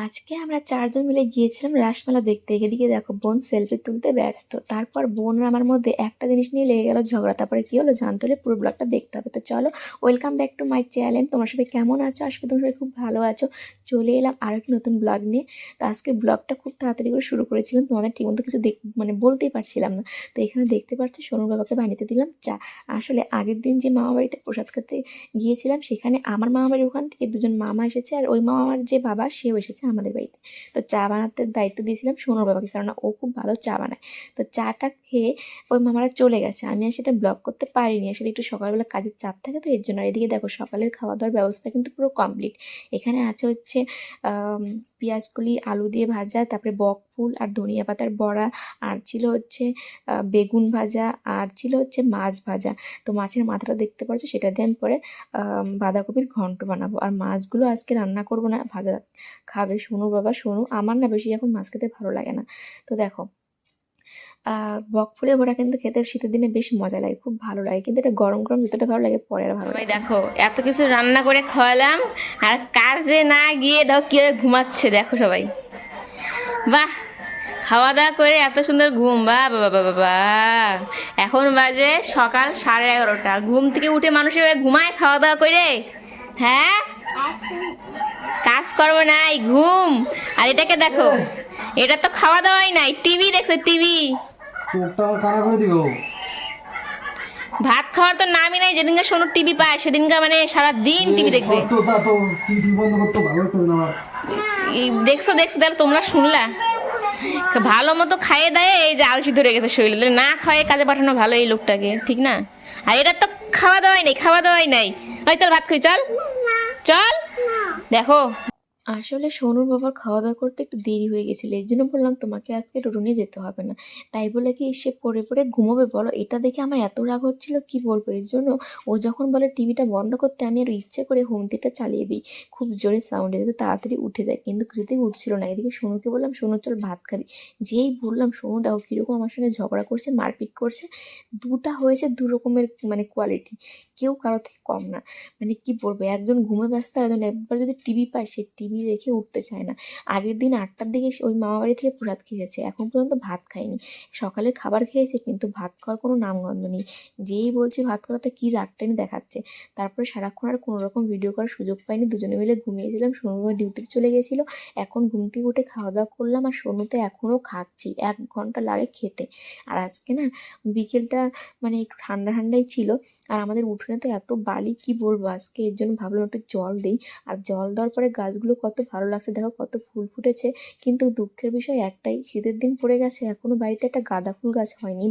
আজকে আমরা ৪ জন মিলে গিয়েছিলাম রাসমেলা দেখতে। এদিকে দেখো বোন সেলফি তুলতে ব্যস্ত। তারপর বোন আর আমার মধ্যে একটা জিনিস নিয়ে লেগে গেল ঝগড়া। তারপরে কি হলো জানতে হলে পুরো ব্লগটা দেখতে হবে। তো চলো, welcome back to my channel. তোমরা সবাই কেমন আছো? আশা করি তোমরা সবাই খুব ভালো আছো। চলে এলাম আরও একটি নতুন ব্লগ নিয়ে। তো আজকের ব্লগটা খুব তাড়াতাড়ি করে শুরু করেছিলাম, তোমাদের ঠিকমতো কিছু বলতেই পারছিলাম না। তো এখানে দেখতে পাচ্ছ সোনুর বাবাকে বানিয়ে দিলাম চা। আসলে আগের দিন যে মামা বাড়িতে প্রসাদ খেতে গিয়েছিলাম, সেখানে আমার মামা বাড়ির ওখান থেকে দুজন মামা এসেছে, আর ওই মামার যে বাবা সেও এসেছে আমাদের বাড়িতে। তো চা বানাতে দায়িত্ব দিয়েছিলাম সোনুর বাবাকে, কারণ ও খুব ভালো চা বানায়। তো চাটা খেয়ে ওই মামারা চলে গেছে, আমি আর সেটা ব্লগ করতে পারিনি। আসলে একটু সকালবেলা কাজের চাপ থাকে, তো এর জন্য। আর এদিকে দেখো সকালের খাওয়া দাওয়ার ব্যবস্থা কিন্তু পুরো কমপ্লিট। এখানে আছে হচ্ছে পেঁয়াজকলি আলু দিয়ে ভাজা, তারপরে বক ফুল আর ধনিয়া পাতার বড়া, আর ছিল হচ্ছে বেগুন ভাজা, আর ছিল হচ্ছে মাছ ভাজা। তো মাছের মাথাটা দেখতে পাচ্ছ, সেটা দিয়ে আমি পরে বাঁধাকপির ঘন্ট বানাবো। আর মাছগুলো আজকে রান্না করবো না, ভাজা খাবে সোনুর বাবা। সোনু, আমার না বেশি এখন মাছ খেতে ভালো লাগে না। তো দেখো বক ফুলের বড়া কিন্তু খেতে শীতের দিনে বেশ মজা লাগে, খুব ভালো লাগে। কিন্তু এটা গরম গরম যতটা ভালো লাগে, পরে আর ভালো লাগে। দেখো এত কিছু রান্না করে খাওয়ালাম, আর কাজে না গিয়ে দেখো কি ঘুমাচ্ছে, দেখো সবাই। বাহ, খাওয়া দাওয়া করে এত সুন্দর ঘুম! বাহ বাবা বাবা বাবা! এখন বাজে সকাল 11:30। ঘুম থেকে উঠে মানুষ এভাবে ঘুমায় খাওয়া দাওয়া করে? হ্যাঁ, কাজ করবো নাই, ঘুম। আর এটাকে দেখো, এটা তো খাওয়া দাওয়াই নাই, টিভি দেখছে, টিভি। চোখটা কানা করে দিব। ভাত খাওয়ার তো নামই নাই। যেদিনকে সোনু টিভি পায় সেদিনকে মানে সারা দিন টিভি দেখবে। তো তা তো টিভি বন্ধ করতে ভালো লাগতেছে না আমার। দেখছো দেখছো, তাহলে তোমরা শুনলা? ভালো মতো খাইয়ে দেয়, এই যে আলসি ধরে গেছে শরীরে, না খাওয়াই কাজে পাঠানো ভালো এই লোকটাকে, ঠিক না? আর এটা তো খাওয়া দাওয়াই নেই, খাওয়া দাওয়াই নাই। ওই চল ভাত খাই, চল চল। দেখো, আসলে সোনুর বাবার খাওয়া দাওয়া করতে একটু দেরি হয়ে গেছিলো, এর জন্য বললাম তোমাকে আজকে টোটো নিয়ে যেতে হবে না। তাই বলে কি সে পড়ে পড়ে ঘুমোবে বলো? এটা দেখে আমার এত রাগ হচ্ছিল কি বলবো। এর জন্য ও যখন বলে টিভিটা বন্ধ করতে, আমি আর ইচ্ছে করে হোম থিয়েটার চালিয়ে দিই খুব জোরে সাউন্ডে, যাতে তাড়াতাড়ি উঠে যায়। কিন্তু কিছুতেই উঠছিল না। এদিকে সোনুকে বললাম, সোনু চল ভাত খাবি। যেই বললাম, সোনু দেখো কীরকম আমার সঙ্গে ঝগড়া করছে, মারপিট করছে। দুটা হয়েছে দু রকমের কোয়ালিটি, কেউ কারো থেকে কম না। কি বলবো, একজন ঘুমে ব্যস্ত, আর একজন একবার যদি টিভি পায় সে টিভি রেখে উঠতে চায় না। আগের দিন 8টার দিকে ওই মামা বাড়ি থেকে প্রসাদ খেয়েছে, এখন পর্যন্ত ভাত খায়নি। সকালের খাবার খেয়েছে কিন্তু ভাত খাওয়ার কোনো নামগন্ধ নেই। যেই বলছি ভাত করাতে কি রাগটানি দেখাচ্ছে। তারপরে সারাক্ষণ আর কোনো রকম ভিডিও করার সুযোগ পাইনি, দুজনে মিলে ঘুমিয়েছিলাম। সোনু বাবা ডিউটিতে চলে গেছিলো। এখন ঘুম থেকে উঠে খাওয়া দাওয়া করলাম, আর সোনুতে এখনও খাচ্ছি, 1 ঘন্টা লাগে খেতে। আর আজকে না বিকেলটা একটু ঠান্ডা ঠান্ডাই ছিল। আর আমাদের উঠোনে তো এত বালি, কি বলবো আজকে। এর জন্য ভাবলাম একটু জল দিই। আর জল দেওয়ার পরে গাছগুলো কত ভালো লাগছে, দেখো কত ফুল ফুটেছে। কিন্তু দুঃখের বিষয় একটাই, শীতের দিন পড়ে গেছে, এখনো বাড়িতে একটা গাঁদা ফুল গাছ হয়নি,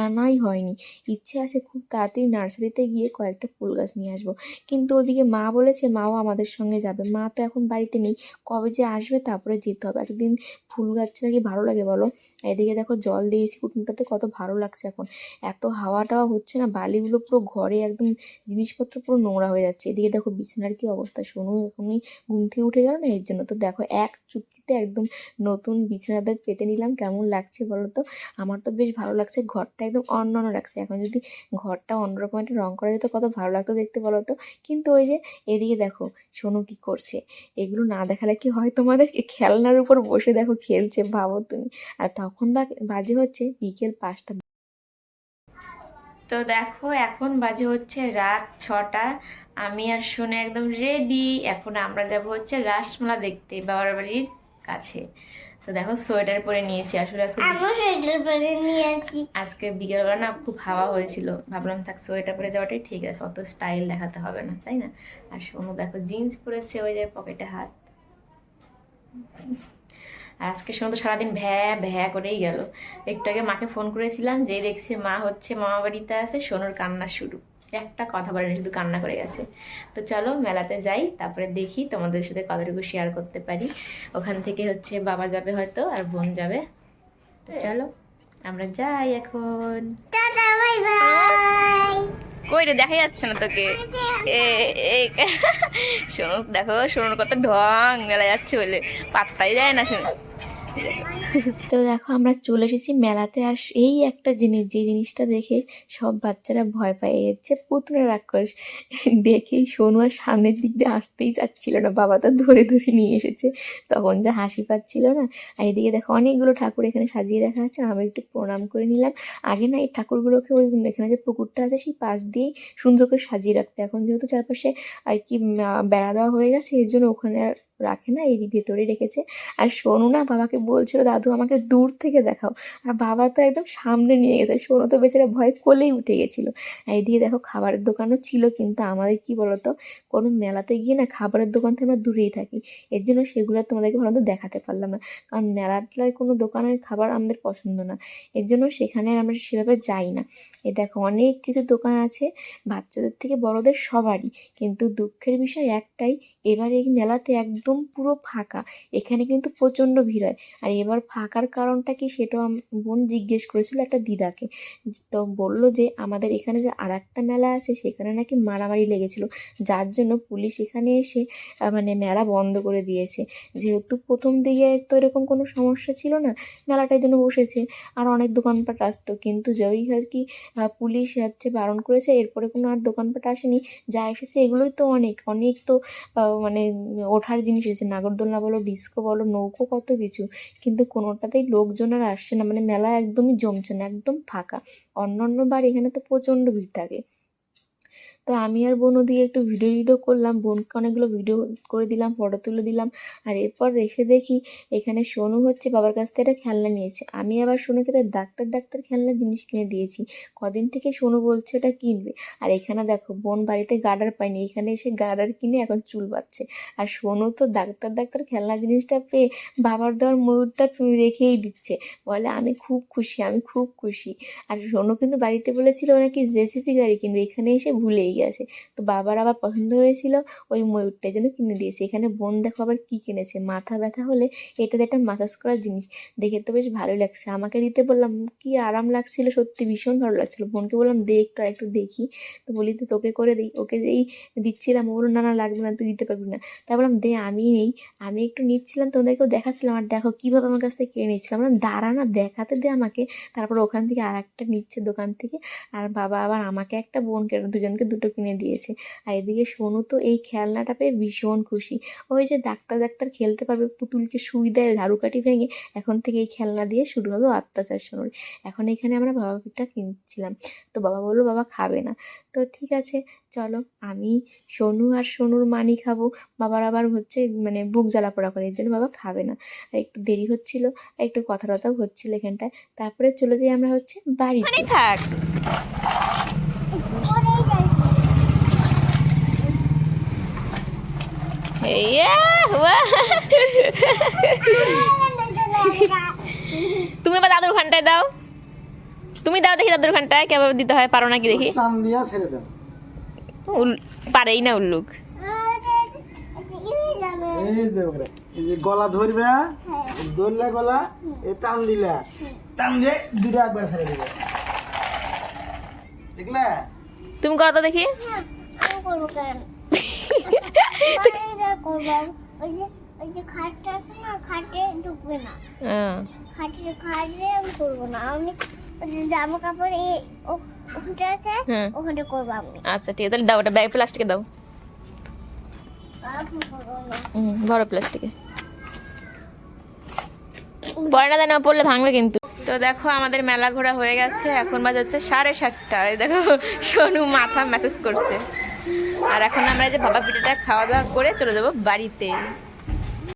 আনাই হয়নি। ইচ্ছে আছে খুব তাড়াতাড়ি নার্সারিতে গিয়ে কয়েকটা ফুল গাছ নিয়ে আসবো। কিন্তু ওদিকে মা বলেছে মাও আমাদের সঙ্গে যাবে। মা তো এখন বাড়িতে নেই, কবে যে আসবে তারপরে যেতে হবে। এতদিন ফুল গাছ নাকি ভালো লাগে বলো? এদিকে দেখো জল দিয়েছি উঠোনটাতে, কত ভালো লাগছে এখন। এত হাওয়া টাওয়া হচ্ছে না, বালিগুলো পুরো ঘরে একদম, জিনিসপত্র পুরো নোংরা হয়ে যাচ্ছে। এদিকে দেখো বিছানার কি অবস্থা, সোনু এখনই ঘুম থেকে উঠে গেল না, এর জন্য। তো দেখো এক চুটকিতে একদম নতুন বিছানাটা পেতে নিলাম। কেমন লাগছে বলো তো? আমার তো বেশ ভালো লাগছে, ঘরটা একদম অন্য অন্য লাগছে। এখন যদি ঘরটা অন্যরকম একটা রং করা যেত কত ভালো লাগতো দেখতে বলো তো। কিন্তু ওই যে এদিকে দেখো সোনু কি করছে, এগুলো না দেখালে কি হয় তোমাদের? খেলনার উপর বসে দেখো খেলছে, ভাবো তুমি। আর তখন বাজে হচ্ছে বিকেল 5টা। তো দেখো এখন বাজে হচ্ছে রাত 6টা। আমি আর শুনে একদম রেডি। এখন আমরা যাব হচ্ছে রাসমেলা দেখতে বাবার বাড়ির কাছে। তো দেখো সোয়েটার পরে নিয়েছি। আসলে আজকে বিকেলবেলা না খুব হাওয়া হয়েছিল, ভাবলাম থাক সোয়েটার পরে যাওয়াটাই ঠিক আছে, অত স্টাইল দেখাতে হবে না, তাই না? আর শোনো দেখো জিন্স পরেছে, ওই যে পকেটে হাত। আজকে শোনো তো সারাদিন ভ্যা ভ্যা করেই গেল। একটু আগে মাকে ফোন করেছিলাম, যেই দেখছি মা হচ্ছে মামা বাড়িতে আছে, সোনুর কান্না শুরু। একটা কথা বলেনি, শুধু কান্না করে গেছে। তো চলো মেলাতে যাই, তারপরে দেখি তোমাদের সাথে কতটুকু শেয়ার করতে পারি। ওখান থেকে হচ্ছে বাবা যাবে হয়তো, আর বোন যাবে। তো চলো আমরা যাই এখন। কই রে, দেখা যাচ্ছে না তোকে। শোনো দেখো, শোনোর কত ঢং, মেলা যাচ্ছে বলে পাত্তাই দেয় না। শোনো তো দেখো আমরা চলে এসেছি মেলাতে, আর এই একটা জিনিস, যে জিনিসটা দেখে সব বাচ্চারা ভয় পায়, এই হচ্ছে পুতুলের রাক্ষস। দেখেই সোনু আর সামনের দিক দিয়ে আসতেই চাচ্ছিল না, বাবা তো ধরে ধরে নিয়ে এসেছে, তখন যা হাসি পাচ্ছিল না। আর এদিকে দেখো অনেকগুলো ঠাকুর এখানে সাজিয়ে রাখা আছে, আমি একটু প্রণাম করে নিলাম। আগে না এই ঠাকুরগুলোকে ওই এখানে যে পুকুরটা আছে সেই পাশ দিয়েই সুন্দর করে সাজিয়ে রাখতে, এখন যেহেতু চারপাশে আর কি বেড়া দেওয়া হয়ে গেছে, এর জন্য ওখানে আর রাখে না, এই ভেতরেই রেখেছে। আর সোনু না বাবাকে বলছিল, দাদু আমাকে দূর থেকে দেখাও, আর বাবা তো একদম সামনে নিয়ে গেছে, সোনু তো বেচারা ভয় কোলেই উঠে গেছিল। আর এদিকে দেখো খাবারের দোকানও ছিল, কিন্তু আমাদের কি বলতো, কোনো মেলাতে গিয়ে না খাবারের দোকান থেকে আমরা দূরেই থাকি, এর জন্য সেগুলো তোমাদেরকে ভালো মতো দেখাতে পারলাম না, কারণ মেলার কোনো দোকানের খাবার আমাদের পছন্দ না, এর জন্য সেখানে আমরা সেভাবে যাই না। এই দেখো অনেক কিছু দোকান আছে, বাচ্চাদের থেকে বড়দের সবারই, কিন্তু দুঃখের বিষয় একটাই, এবার এই মেলাতে একদম পুরো ফাঁকা, এখানে কিন্তু প্রচণ্ড ভিড় হয়। আর এবার ফাঁকার কারণটা কি সেটাও বোন জিজ্ঞেস করেছিল একটা দিদাকে, তো বললো যে আমাদের এখানে যে আর একটা মেলা আছে সেখানে নাকি মারামারি লেগেছিল, যার জন্য পুলিশ এখানে এসে মানে মেলা বন্ধ করে দিয়েছে। যেহেতু প্রথম দিকে তো এরকম কোনো সমস্যা ছিল না, মেলাটার জন্য বসেছে, আর অনেক দোকানপাট আসতো, কিন্তু যেই আর কি পুলিশ হচ্ছে বারণ করেছে, এরপরে কোনো আর দোকানপাট আসেনি, যা এসেছে এগুলোই তো অনেক অনেক তো মানে ওঠার জিনিস এসেছে, নাগরদোলনা বলো, ডিস্কো বলো, নৌকো, কত কিছু, কিন্তু কোনোটাতেই লোকজন আর আসছে না, মানে মেলা একদমই জমছে না, একদম ফাঁকা। অন্য বার এখানে তো প্রচণ্ড ভিড় থাকে। তো আমি আর বোন ওদিকে একটু ভিডিও করলাম, বোনকে অনেকগুলো ভিডিও করে দিলাম, ফটো তুলে দিলাম। আর এরপর এসে দেখি এখানে সোনু হচ্ছে বাবার কাছ থেকে একটা খেলনা নিয়েছে, আমি আবার সোনুকে তার ডাক্তার খেলনা জিনিস কিনে দিয়েছি, কদিন থেকে সোনু বলছে ওটা কিনবে। আর এখানে দেখো বোন বাড়িতে গার্ডার পায়নি, এখানে এসে গার্ডার কিনে এখন চুল বাঁধছে। আর সোনু তো ডাক্তার খেলনা জিনিসটা পেয়ে বাবার দেওয়ার ময়ূরটা রেখেই দিচ্ছে, বলে আমি খুব খুশি, আমি খুব খুশি। আর সোনু কিন্তু বাড়িতে বলেছিল নাকি জেসিপি গাড়ি কিনবে, এখানে এসে ভুলেই গেছে। তো বাবার আবার পছন্দ হয়েছিল ওই ময়ূরটার জন্য কিনে দিয়েছে। এখানে বোন দেখো আবার কি কিনেছে, মাথা ব্যথা হলে এটাতে একটা মাসাজ করার জিনিস, দেখে তো বেশ ভালোই লাগছে, আমাকে দিতে বললাম, কি আরাম লাগছিল, সত্যি ভীষণ ভালো লাগছিল। বোনকে বললাম দে একটু দেখি, তো বলি তো তোকে করে দিই, ওকে যেই দিচ্ছিলাম ও বললো না না লাগবে না, তুই দিতে পারবি না। তাই বললাম দে আমি নেই, আমি একটু নিচ্ছিলাম, তোমাদেরকেও দেখাচ্ছিলাম, আর দেখো কীভাবে আমার কাছ থেকে কিনে নিচ্ছিলাম, বললাম দাঁড়া না দেখাতে দে আমাকে। তারপর ওখান থেকে আর একটা নিচ্ছে দোকান থেকে, আর বাবা আবার আমাকে একটা, বোনকে দুজনকে দুটো কিনে দিয়েছে। আর এদিকে সোনু তো এই খেলনাটা পেয়ে ভীষণ খুশি, ওই যে ডাক্তার খেলতে পারবে, পুতুলকে সুই দেয় ঝাড়ুকাঠি ভেঙে, এখন থেকে এই খেলনা দিয়ে শুরু হবে অত্যাচার সোনুর। এখন এখানে আমরা বাবা পিঠা কিনছিলাম, তো বাবা বললো বাবা খাবে না, তো ঠিক আছে চলো, আমি সোনু আর সোনুর মানি খাবো, বাবার আবার হচ্ছে মানে বুক জ্বালা পোড়া করে, এর জন্য বাবা খাবে না। আর একটু দেরি হচ্ছিল, আর একটু কথা টথাও হচ্ছিলো এখানটায়, তারপরে চলে যাই আমরা হচ্ছে বাড়িতে। থাক তুমি এবার দাদুর ঘন্টায় দাও, তুমি দাও দেখি দাদুর ঘন্টায় কেমন দিতে হয়, পারো নাকি দেখি। টান দিয়া ছেড়ে দাও। পারেই না উল্লুক। এই যে ওরে, এই যে গলা ধরবে, ধরলে গলা, এই টান দিলা, টান দিয়ে দুটো একবার ছেড়ে দিবে, দেখলে? তুমি করো তো দেখি। জামা কাপড় ওখানে করবো আমি। আচ্ছা ঠিক আছে, তাহলে দাও ওটা ব্যাগ প্লাস্টিকে দাও, বড় প্লাস্টিকে পরে না জানো পড়লে ভাঙবে কিন্তু। তো দেখো আমাদের মেলা ঘোরা হয়ে গেছে, এখন বাজে হচ্ছে 7:30। এই দেখো সোনু মাথা ম্যাসেজ করছে, আর এখন আমরা এই যে বাবা পিঠাটা খাওয়া দাওয়া করে চলে যাবো বাড়িতে।